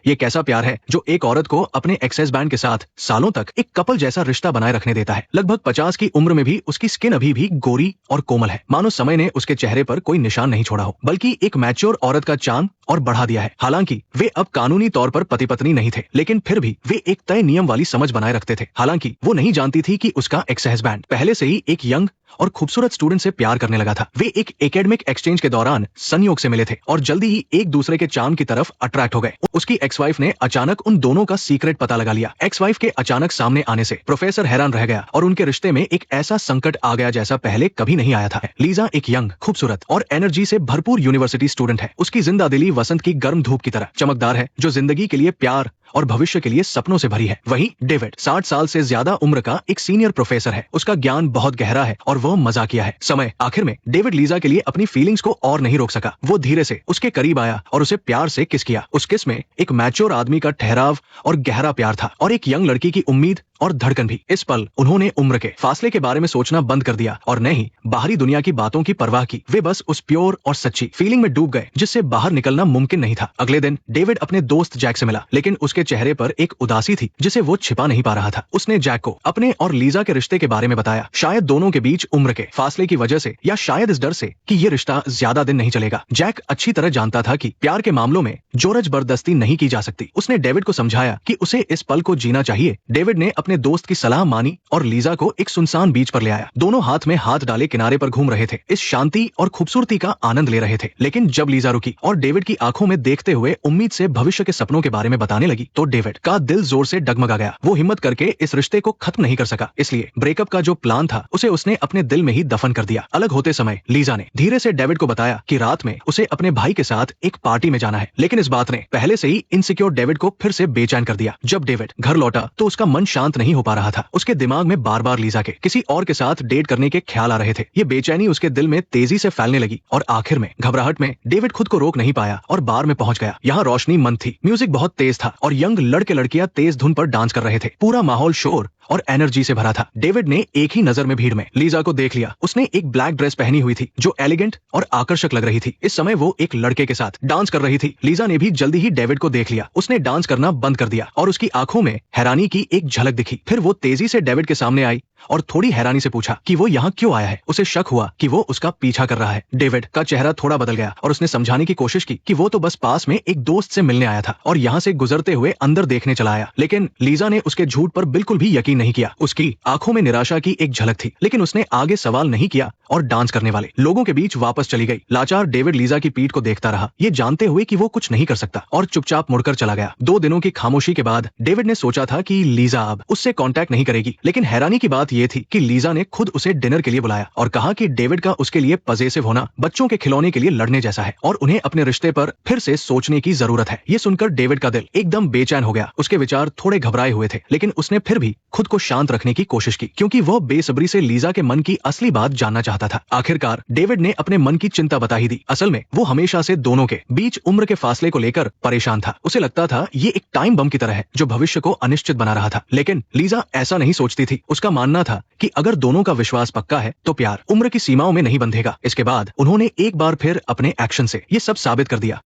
ये कैसा प्यार है जो एक औरत को अपने एक्सेस बैंड के साथ सालों तक एक कपल जैसा रिश्ता बनाए रखने देता है। लगभग 50 की उम्र में भी उसकी स्किन अभी भी गोरी और कोमल है, मानो समय ने उसके चेहरे पर कोई निशान नहीं छोड़ा हो, बल्कि एक मैच्योर औरत का चार्म और बढ़ा दिया है। हालांकि वे अब कानूनी तौर पर पति पत्नी नहीं थे, लेकिन फिर भी वे एक तय नियम वाली समझ बनाए रखते थे। हालांकि वो नहीं जानती थी कि उसका एक्स हस्बैंड पहले से ही एक यंग और खूबसूरत स्टूडेंट से प्यार करने लगा था। वे एक एकेडमिक एक्सचेंज के दौरान संयोग से मिले थे और जल्दी ही एक दूसरे के चार्म की तरफ अट्रैक्ट हो गए। उसकी एक्स वाइफ ने अचानक उन दोनों का सीक्रेट पता लगा लिया। एक्स वाइफ के अचानक सामने आने से प्रोफेसर हैरान रह गया और उनके रिश्ते में एक ऐसा संकट आ गया जैसा पहले कभी नहीं आया था। लीजा एक यंग, खूबसूरत और एनर्जी से भरपूर यूनिवर्सिटी स्टूडेंट है। उसकी जिंदा दिली वसंत की गर्म धूप की तरह चमकदार है, जो जिंदगी के लिए प्यार और भविष्य के लिए सपनों से भरी है। वहीं डेविड 60 साल से ज्यादा उम्र का एक सीनियर प्रोफेसर है। उसका ज्ञान बहुत गहरा है और वह मजाकिया है। समय आखिर में डेविड लीजा के लिए अपनी फीलिंग्स को और नहीं रोक सका। वो धीरे से उसके करीब आया और उसे प्यार से किस किया। उस किस में एक मैच्योर आदमी का ठहराव और गहरा प्यार था और एक यंग लड़की की उम्मीद और धड़कन भी। इस पल उन्होंने उम्र के फासले के बारे में सोचना बंद कर दिया और न ही बाहरी दुनिया की बातों की परवाह की। वे बस उस प्योर और सच्ची फीलिंग में डूब गए जिससे बाहर निकलना मुमकिन नहीं था। अगले दिन डेविड अपने दोस्त जैक से मिला, लेकिन उसके चेहरे पर एक उदासी थी जिसे वो छिपा नहीं पा रहा था। उसने जैक को अपने और लीजा के रिश्ते के बारे में बताया, शायद दोनों के बीच उम्र के फासले की वजह से या शायद इस डर से कि ये रिश्ता ज्यादा दिन नहीं चलेगा। जैक अच्छी तरह जानता था कि प्यार के मामलों में जोर जबरदस्ती नहीं की जा सकती। उसने डेविड को समझाया कि उसे इस पल को जीना चाहिए। डेविड ने अपने दोस्त की सलाह मानी और लीजा को एक सुनसान बीच पर ले आया। दोनों हाथ में हाथ डाले किनारे पर घूम रहे थे, इस शांति और खूबसूरती का आनंद ले रहे थे। लेकिन जब लीजा रुकी और डेविड की आंखों में देखते हुए उम्मीद से भविष्य के सपनों के बारे में बताने लगी, तो डेविड का दिल जोर से डगमगा गया। वो हिम्मत करके इस रिश्ते को खत्म नहीं कर सका, इसलिए ब्रेकअप का जो प्लान था उसे उसने अपने दिल में ही दफन कर दिया। अलग होते समय लीजा ने धीरे से डेविड को बताया कि रात में उसे अपने भाई के साथ एक पार्टी में जाना है, लेकिन इस बात ने पहले से ही इनसिक्योर डेविड को फिर से बेचैन कर दिया। जब डेविड घर लौटा तो उसका मन शांत नहीं हो पा रहा था। उसके दिमाग में बार बार लीजा के किसी और के साथ डेट करने के ख्याल आ रहे थे। ये बेचैनी उसके दिल में तेजी से फैलने लगी और आखिर में घबराहट में डेविड खुद को रोक नहीं पाया और बार में पहुंच गया। यहाँ रोशनी मंद थी, म्यूजिक बहुत तेज था और यंग लड़के लड़कियां तेज धुन पर डांस कर रहे थे। पूरा माहौल शोर और एनर्जी से भरा था। डेविड ने एक ही नजर में भीड़ में लीजा को देख लिया। उसने एक ब्लैक ड्रेस पहनी हुई थी जो एलिगेंट और आकर्षक लग रही थी। इस समय वो एक लड़के के साथ डांस कर रही थी। लीजा ने भी जल्दी ही डेविड को देख लिया। उसने डांस करना बंद कर दिया और उसकी आंखों में हैरानी की एक झलक दिखी। फिर वो तेजी से डेविड के सामने आई और थोड़ी हैरानी से पूछा कि वो यहाँ क्यों आया है। उसे शक हुआ कि वो उसका पीछा कर रहा है। डेविड का चेहरा थोड़ा बदल गया और उसने समझाने की कोशिश की कि वो तो बस पास में एक दोस्त से मिलने आया था और यहाँ से गुजरते हुए अंदर देखने चला आया। लेकिन लीजा ने उसके झूठ पर बिल्कुल भी यकीन नहीं किया। उसकी आंखों में निराशा की एक झलक थी, लेकिन उसने आगे सवाल नहीं किया और डांस करने वाले लोगों के बीच वापस चली गई। लाचार डेविड लीजा की पीठ को देखता रहा, ये जानते हुए कि वो कुछ नहीं कर सकता, और चुपचाप मुड़कर चला गया। 2 दिनों की खामोशी के बाद डेविड ने सोचा था कि लीजा अब उससे कांटेक्ट नहीं करेगी, लेकिन हैरानी की बात यह थी कि लीजा ने खुद उसे डिनर के लिए बुलाया और कहा कि डेविड का उसके लिए पजेसिव होना बच्चों के खिलौने के लिए लड़ने जैसा है और उन्हें अपने रिश्ते पर फिर से सोचने की जरूरत है। ये सुनकर डेविड का दिल एकदम बेचैन हो गया। उसके विचार थोड़े घबराए हुए थे, लेकिन उसने फिर भी खुद को शांत रखने की कोशिश की, क्योंकि वह बेसब्री से लीजा के मन की असली बात जानना चाहता था। आखिरकार डेविड ने अपने मन की चिंता बता ही दी। असल में वो हमेशा से दोनों के बीच उम्र के फासले को लेकर परेशान था। उसे लगता था ये एक टाइम बम की तरह है जो भविष्य को अनिश्चित बना रहा था। लेकिन लीजा ऐसा नहीं सोचती थी। उसका मानना था कि अगर दोनों का विश्वास पक्का है तो प्यार उम्र की सीमाओं में नहीं बंधेगा। इसके बाद उन्होंने एक बार फिर अपने एक्शन से ये सब साबित कर दिया।